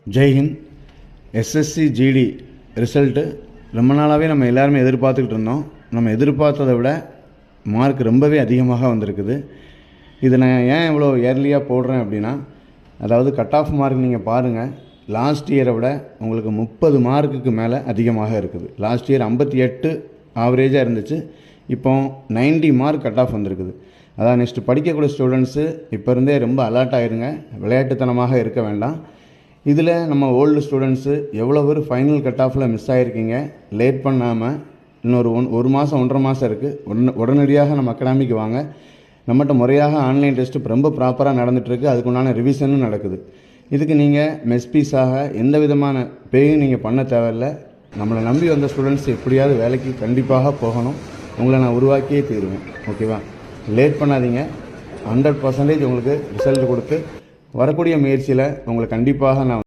ஜெய்ஹிந்த். SSC GD result ரொம்ப நாளாகவே நம்ம எல்லாருமே எதிர்பார்த்துக்கிட்டு இருந்தோம். நம்ம எதிர்பார்த்ததை விட மார்க் ரொம்பவே அதிகமாக வந்திருக்குது. இதை நான் ஏன் இவ்வளோ ஏர்லியாக போடுறேன் அப்படின்னா, அதாவது கட் ஆஃப் மார்க் நீங்கள் பாருங்கள், லாஸ்ட் இயரை விட உங்களுக்கு 30 மார்க்குக்கு மேலே அதிகமாக இருக்குது. லாஸ்ட் இயர் 58 ஆவரேஜாக இருந்துச்சு, இப்போ 90 மார்க் கட் ஆஃப் வந்திருக்குது. அதான் நெக்ஸ்ட்டு படிக்கக்கூடிய ஸ்டூடெண்ட்ஸு இப்போ இருந்தே ரொம்ப அலர்ட் ஆகிருங்க, விளையாட்டுத்தனமாக இருக்க வேண்டாம். இதில் நம்ம ஓல்டு ஸ்டூடெண்ட்ஸு எவ்வளோ பேர் ஃபைனல் கட் ஆஃபில் மிஸ் ஆகிருக்கீங்க, லேட் பண்ணாமல் இன்னொரு ஒரு மாதம் 1.5 மாதம் இருக்குது, உடனடியாக நம்ம அகாடமிக்கு வாங்க. நம்மகிட்ட முறையாக ஆன்லைன் டெஸ்ட்டு ரொம்ப ப்ராப்பராக நடந்துகிட்ருக்கு, அதுக்குண்டான ரிவிஷனும் நடக்குது. இதுக்கு நீங்கள் மெஸ்பீஸாக எந்த விதமான பேயும் நீங்கள் பண்ண தேவையில்லை. நம்மளை நம்பி வந்த ஸ்டூடெண்ட்ஸ் எப்படியாவது வேலைக்கு கண்டிப்பாக போகணும், உங்களை நான் உருவாக்கியே தீருவேன். ஓகேவா? லேட் பண்ணாதீங்க. 100% உங்களுக்கு ரிசல்ட் கொடுத்து வரக்கூடிய முயற்சியில் உங்களை கண்டிப்பாக நான்